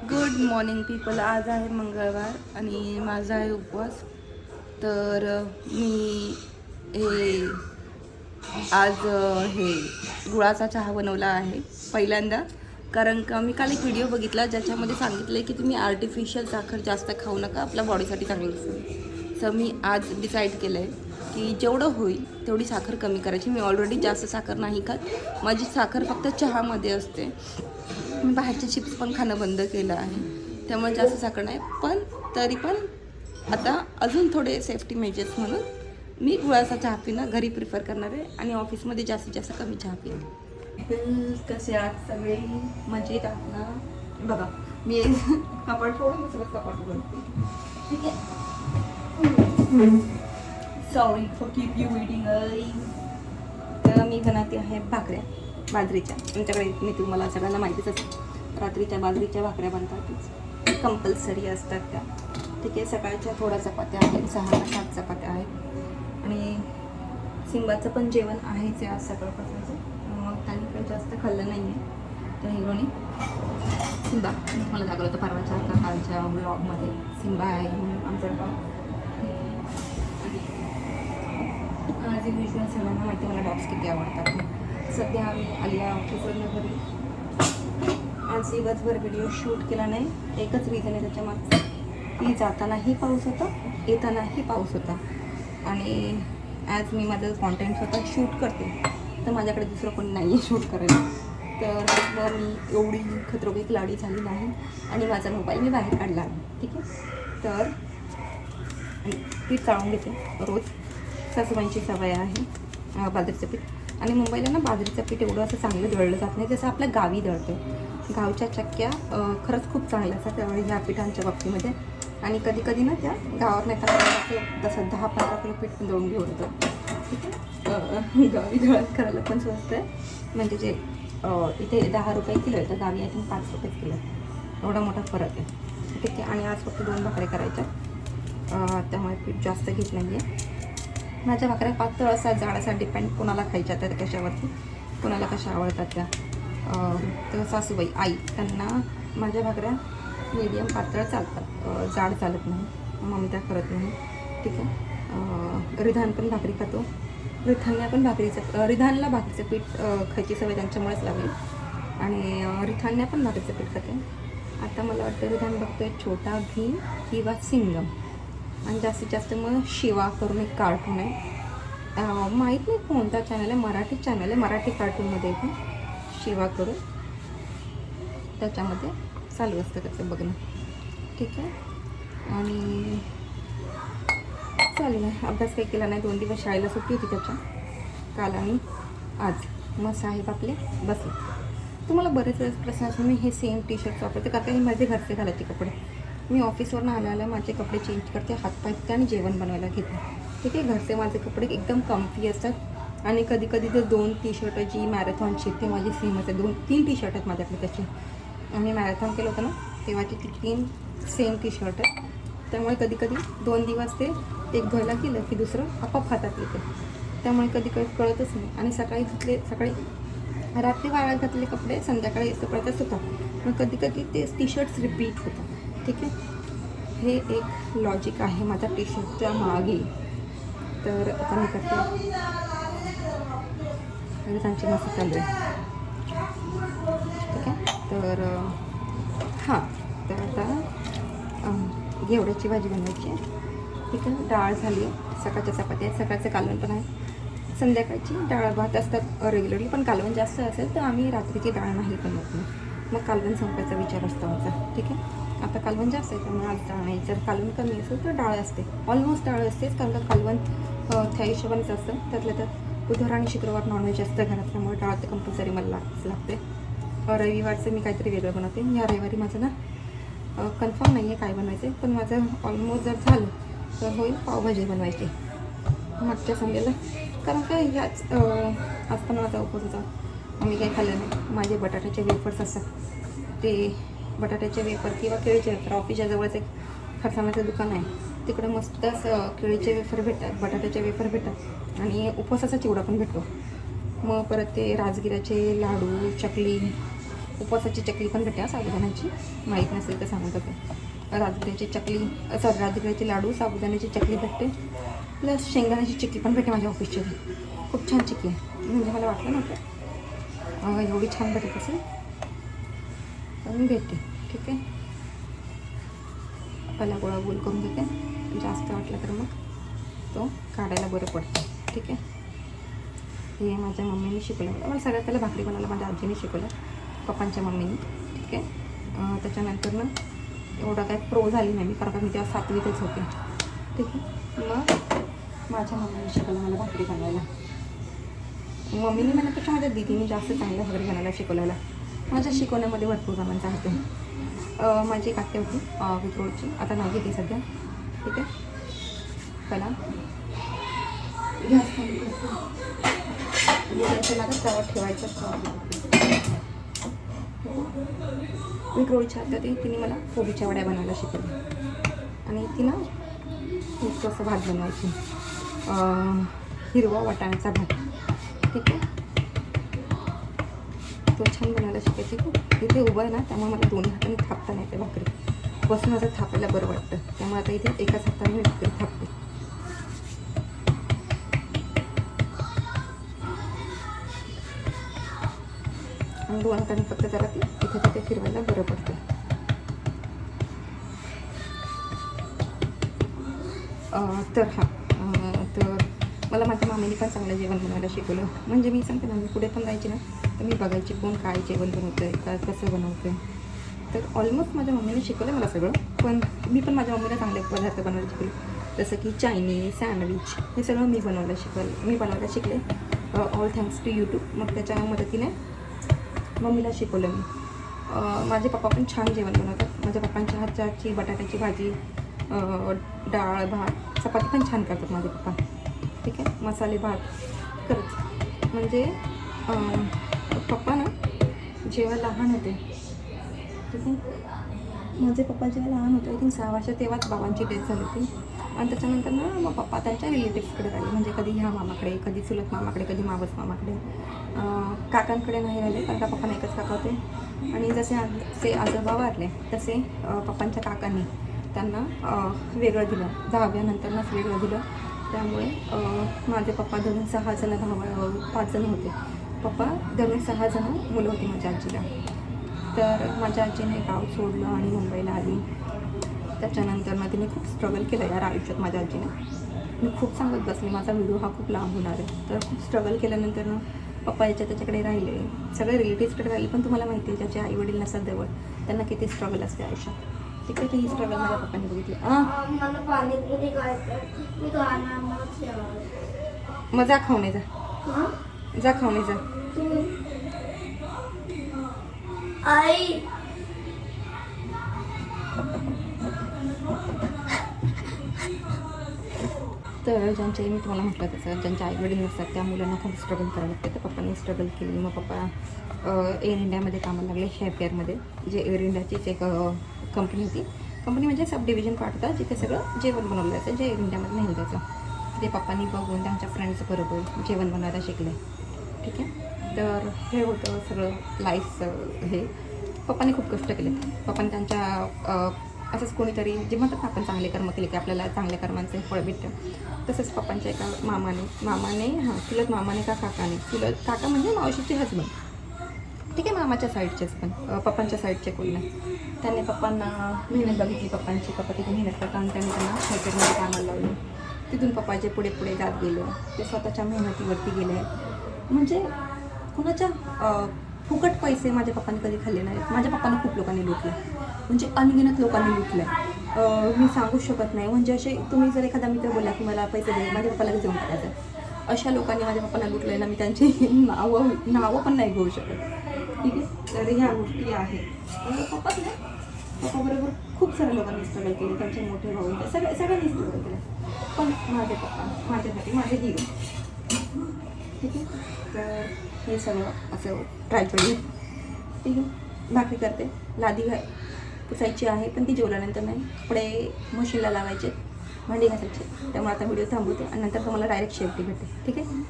Good morning people. आज आहे मंगळवार आणि माझा आहे उपवास. तर मी हे आज हे गुळाचा चहा बनवला आहे पहिल्यांदा. कारण का मी काल एक व्हिडिओ बघितला ज्याच्यामध्ये सांगितलं की तुम्ही आर्टिफिशियल साखर जास्त खाऊ नका, आपल्या बॉडीसाठी चांगलं नसतं. सो मी आज डिसाईड केलं आहे की जेवढं होईल तेवढी साखर कमी करायची. मी ऑलरेडी जास्त साखर नाही खात. माझी साखर फक्त चहामध्ये असते. मी बाहेरचे चिप्स पण खाणं बंद केलं आहे, त्यामुळे जास्त साखर नाही. पण तरी पण आता अजून थोडे सेफ्टी मेजर्स म्हणून मी गुळाचा चहा पिणं घरी प्रिफर करणार आहे आणि ऑफिसमध्ये जास्तीत जास्त कमी चहा पिणे. कसे आहात सगळे? मजेत आहात ना? बघा मी कपाट सोडून सगळं कपाट उघडते. ठीक आहे. Sorry for keep you waiting. तर मी बनवते आहे भाकऱ्या बाजरीच्या. आमच्याकडे मी तुम्हाला सगळ्यांना माहितीच असते, रात्रीच्या बाजरीच्या भाकऱ्या बनतातच, कंपल्सरी असतात त्या. ठीक आहे. सकाळच्या थोड्या चपात्या आहेत, 6 ते 7 चपात्या आहेत आणि सिंबाचं पण जेवण आहेच आहे आज सकाळपासूनचं. मग त्यांनी काही जास्त खाल्लं नाही आहे. तर हिरोनी सिंबा मला दाखवलं होतं परवाच्या का कालच्या ब्लॉगमध्ये. सिंबा आहे म्हणून आमचं गाव. आज विजुअल सगळ्यांना माहिती मला डॉग्स किती आवडतात. सध्या आम्ही आलिया ऑफिसवरनं घरी. आज दिवसभर व्हिडिओ शूट केला नाही. एकच रिझन आहे त्याच्यामागचं की जातानाही पाऊस होता, येतानाही पाऊस होता. आणि आज मी माझं कॉन्टेंट स्वतः शूट करते, तर माझ्याकडे दुसरं कोणी नाही आहे शूट करायला. तर मी एवढी खतरोगी खिलाडी झाली नाही आणि माझा मोबाईल मी बाहेर काढला आहे. ठीक आहे. तर पीठ चाळून घेते रोज. सासूबाईंची सवय आहे बाजरीचं पीठ. आणि मुंबईला ना बाजरीचं पीठ एवढं असं चांगलं दळलं जात नाही जसं आपल्या गावी दळतं. गावच्या चक्क्या खरंच खूप चांगल्या असतात ह्या पिठांच्या बाबतीमध्ये. आणि कधी कधी ना त्या गावावर नाही तर तसं 10-15 किलो पीठ पण दळून घेऊन येतं. ठीक आहे. गावी दळण करायला पण स्वस्त आहे. म्हणजे जे इथे 10 रुपये किलो आहे तर गावी आहे 5 रुपये किलो आहे. एवढा मोठा फरक आहे. ठीक आहे. आणि आज फक्त 2 भाकऱ्या करायच्या, त्यामुळे पीठ जास्त घेत नाही आहे. माझ्या भाकऱ्या पातळ असा जाड असा डिपेंड कोणाला खायच्या त्या कशावरती, कोणाला कशा आवडतात त्या. तर सासूबाई आई त्यांना माझ्या भाकऱ्या मीडियम पातळ चालतात, जाड चालत नाही. मम्मी त्या करत नाही. ठीक आहे. रिधान पण भाकरी खातो. रिधानला भाकरीचं पीठ खायची सवय त्यांच्यामुळेच लागली आणि रिधानने पण भाकरीचं पीठ खाते. आता मला वाटतं रिधान बघतोय छोटा भीम किंवा सिंगम. आणि जास्तीत जास्त मग शिवा करून एक कार्टून आहे, माहीत नाही कोणता चॅनल आहे, मराठी चॅनल आहे, मराठी कार्टूनमध्ये येते शिवा करून. त्याच्यामध्ये चालू असतं त्याचं बघणं. ठीक आहे. आणि चालेल आहे. अभ्यास काही केला नाही, 2 दिवस शाळेला सुट्टी होती त्याच्या, काल आणि आज. मग साहेब आपले बसले. तुम्हाला बरेच वेळेस प्रश्न असतो मी हे सेम टी शर्ट वापरते का, हे माझे घरचे घालायचे कपडे. मी ऑफिसवरून आल्याला माझे कपडे चेंज करते, हातपाय धुते आणि जेवण बनवायला घेते. ठीक आहे. घरचे माझे कपडे एकदम कम्फी असतात. आणि कधी कधी ते 2 टी शर्ट जी मॅरेथॉनची ते माझी सेमच आहे. 2-3 टी शर्ट आहेत माझ्याकडे त्याची. आम्ही मॅरेथॉन केलं होतं ना तेव्हाची ती 3 सेम टी शर्ट आहे. त्यामुळे कधी कधी 2 दिवस ते एक धुवायला गेलं की दुसरं आपाप हातात येते. त्यामुळे कधी कधी कळतच नाही. आणि सकाळी रात्री वाळत घातलेले कपडे संध्याकाळी सकाळचं सुतात. मग कधी कधी ते टी शर्ट्स रिपीट होतात. ठीक आहे. हे एक लॉजिक आहे माझ्या टी शर्टच्या मागे. तर आता मी करते त्यांची मस्त चालू आहे. ठीक आहे. तर हां, तर आता घेवड्याची भाजी बनवायची आहे. ठीक आहे. डाळ झाली आहे, सकाळच्या चपात्या आहेत, सकाळचं कालवण पण आहे. संध्याकाळची डाळ भात असतात रेग्युलरली, पण कालवण जास्त असेल तर आम्ही रात्रीची डाळ नाही बनवत नाही. मग कालवण संपायचा विचार असतो आमचा. ठीक आहे. आता कालवण जास्त आहे त्यामुळे आज डाळ नाही. जर कालवण कमी असेल तर डाळ असते, ऑलमोस्ट डाळ असतेच. कारण का कालवण त्या हिशोबानेच असतं. त्यातल्या त्यात बुधवार आणि शुक्रवार नॉनव्हेज असतं घरात, त्यामुळे डाळ तर कंपल्सरी मला लागते. रविवारचं मी काहीतरी वेगळं बनवते. या रविवारी माझं ना कन्फर्म नाही आहे काय बनवायचं, पण माझं ऑलमोस्ट जर झालं तर होईल पावभाजी बनवायची मागच्या संडेला. कारण का ह्याच आज पण माझा उपवास होता. आम्ही काही खाल्लं नाही. माझे बटाट्याचे वेफर्स असतात, ते बटाट्याचे वेफर किंवा केळीचे वेफर. ऑफिसच्या जवळच एक फरसाणाचं दुकान आहे, तिकडे मस्त केळीचे वेफर भेटतात, बटाट्याचे वेफर भेटतात आणि उपवासाचा चिवडा पण भेटतो. मग परत ते राजगिऱ्याचे लाडू, चकली, उपवासाची चकली पण भेटते साबुदाण्याची, माहीत नसेल तर सांगत होते. राजगिऱ्याची चकली राजगिऱ्याचे लाडू, साबुदाण्याची चकली भेटते, प्लस शेंगदाण्याची चिक्की पण भेटते माझ्या ऑफिसच्या. खूप छान चिक्की आहे, म्हणजे मला वाटलं नव्हतं एवढी छान भेटत असेल, पण भेटते. ठीक आहे, पहिला गोळा गोल करून घेते, जास्त वाटलं तर मग तो काढायला बरं पडतं. ठीक आहे, हे माझ्या मम्मीने शिकवलं मला. सगळ्यात पहिलं भाकरी बनायला माझ्या आजीने शिकवलं, पप्पांच्या मम्मीने. ठीक आहे, त्याच्यानंतर ना एवढं काय प्रो झाली नाही मी, कारण का मी तेव्हा 7वीतच होते. ठीक आहे, मग माझ्या मम्मीने शिकवलं मला भाकरी बनवायला. मम्मीने म्हणण्यापेक्षा माझ्या दीदीने जास्त चांगल्या भाकरी बनायला शिकवलेला. माझ्या शिकवण्यामध्ये भरपूर जणांचा हात आहे. माझी एक आत्या होती विक्रोळची, आता नाही घेते सध्या. ठीक आहे, पहिला गॅस कमी करतो, लागत त्यावर ठेवायचं. विक्रोळीची आत्या होती, तिने मला कोबीच्या वड्या बनायला शिकवल्या. आणि ती ना खूप असं भात बनवायची, हिरवा वाटाण्याचा भात. ठीक आहे, तो छान बनायला शिकायची. इथे उभं आहे ना, त्यामुळे मला दोन्ही हाताने थापता नाही येते भाकरी. बसून असं थापायला बरं वाटतं, त्यामुळे आता इथे एकाच हाताने मी भाकरी थापते. आणि दोन हाताने फक्त जरा ती इथे तिथे फिरवायला बरं पडतं. तर तर मला माझ्या मामीने पण चांगलं जेवण बनवायला शिकवलं. म्हणजे मी सांगते ना, मी पुढे पण जायची ना, तर मी बघायची कोण काय जेवण बनवतं आहे, काय कसं बनवतं आहे. तर ऑलमोस्ट माझ्या मम्मीने शिकवलं मला सगळं, पण मी पण माझ्या मम्मीला चांगले पदार्थ बनवायला शिकले. जसं की चायनीज, सँडविच, हे सगळं मी बनवायला शिकले. All thanks to YouTube. मग त्याच्या मदतीने मम्मीला शिकवलं मी. माझे पप्पा पण छान जेवण बनवतात. माझ्या पप्पांच्या हातची बटाट्याची भाजी, डाळ भात, चपाती पण छान करतात माझे पप्पा. ठीक आहे, मसाले भात खरंच. म्हणजे पप्पा ना जेव्हा लहान होते, ठीक आहे, माझे पप्पा जेव्हा लहान होते, आय थिंक 6 वर्ष, तेव्हाच बाबांची डेथ झाली होती. आणि त्याच्यानंतर ना मग पप्पा त्यांच्या रिलेटिव्सकडे राहिले. म्हणजे कधी ह्या मामाकडे, कधी चुलत मामाकडे, कधी मावस मामाकडे. काकांकडे नाही राहिले, कारण का पप्पांना एकच काका होते. आणि जसे आजोबा वारले, तसे पप्पांच्या काकांनी त्यांना वेगळं दिलं. 10व्यानंतरच वेगळं दिलं. त्यामुळे माझे पप्पा धरून 6 जण, 5 जण होते. पप्पा धरून 6 जण मुलं होती माझ्या आजीला. तर माझ्या आजीने गाव सोडलं आणि मुंबईला आली. त्याच्यानंतर ना तिने खूप स्ट्रगल केलं यार आयुष्यात माझ्या आजीने. मी खूप सांगत बसले, माझा व्हिडिओ हा खूप लांब होणार आहे. तर खूप स्ट्रगल केल्यानंतर ना पप्पा त्याच्याकडे राहिले, सगळे रिलेटिव्सकडे राहिले. पण तुम्हाला माहिती आहे, ज्याचे आईवडील नसतात जवळ, त्यांना किती स्ट्रगल असते आयुष्यात. ठीक आहे, ही स्ट्रगल माझ्या पप्पांनी बघितली. मग जा खाऊन जा खाऊन जा. आई तर ज्यांचे, मी तुम्हाला म्हटलं तसं, ज्यांच्या आईवडील नसतात त्या मुलांना खूप स्ट्रगल करायला लागते. तर पप्पांनी स्ट्रगल केली. मग पप्पा एअर इंडियामध्ये कामाला लागले, शेफकेअरमध्ये. जे एअर इंडियाचीच एक कंपनी होती. कंपनी म्हणजे सब डिव्हिजन पार्ट होता, जिथे सगळं जेवण बनवलं जायचं, जे एअर इंडियामध्ये नेलं जायचं. ते पप्पांनी बघून त्यांच्या फ्रेंड्सबरोबर जेवण बनवायला शिकले. ठीक आहे, तर हे होतं सगळं लाईफचं. हे पप्पांनी खूप कष्ट केले. पप्पांनी त्यांच्या असंच कोणीतरी जे म्हणतात ना आपण चांगले कर्म केले की आपल्याला चांगल्या कर्मांचे फळ भेटतं, तसंच पप्पांच्या एका चुलत मामाने का काकाने, चुलत काका म्हणजे मावशीचे हसबंड. ठीक आहे, मामाच्या साईडचेच, पण पप्पांच्या साईडचे कोण नाही. त्यांनी पप्पांना मेहनत बघितली. पप्पा तिथे मेहनत करतात आणि त्यांनी त्यांना हॉटेलमध्ये कामाला लावलं. तिथून पप्पाचे पुढे जात गेलं. ते स्वतःच्या मेहनतीवरती गेले. म्हणजे कुणाच्या फुकट पैसे माझ्या पप्पांनी कधी खाल्ले नाहीत. माझ्या पप्पांना खूप लोकांनी लुटलं, म्हणजे अनगिनत लोकांनी लुटलं. मी सांगू शकत नाही. म्हणजे असे तुम्ही जर एखादा मित्र बोला की मला पैसे दे, माझ्या पप्पाला घेऊन टाकायचं. अशा लोकांनी माझ्या पप्पांना लुटलं ना, मी त्यांची नावं पण नाही घेऊ शकत. ठीक आहे, तर ह्या गोष्टी आहेत. पप्पाबरोबर खूप साऱ्या लोकांनी स्ट्रगल केले. त्यांचे मोठे भाऊ सगळ्यांनी स्ट्रगल केलं. पण माझे पप्पा माझ्यासाठी माझे हिरो. ठीक आहे, तर हे सगळं असं ट्रायचोडी. ठीक आहे, भाकरी करते, लादी पुसायची आहे, पण ती जेवल्यानंतर नाही. कपडे मशीनला लावायचे, भांडी घासायचे. त्यामुळे आता व्हिडिओ थांबवते आणि नंतर तुम्हाला डायरेक्ट शेवटी भेटते. ठीक आहे.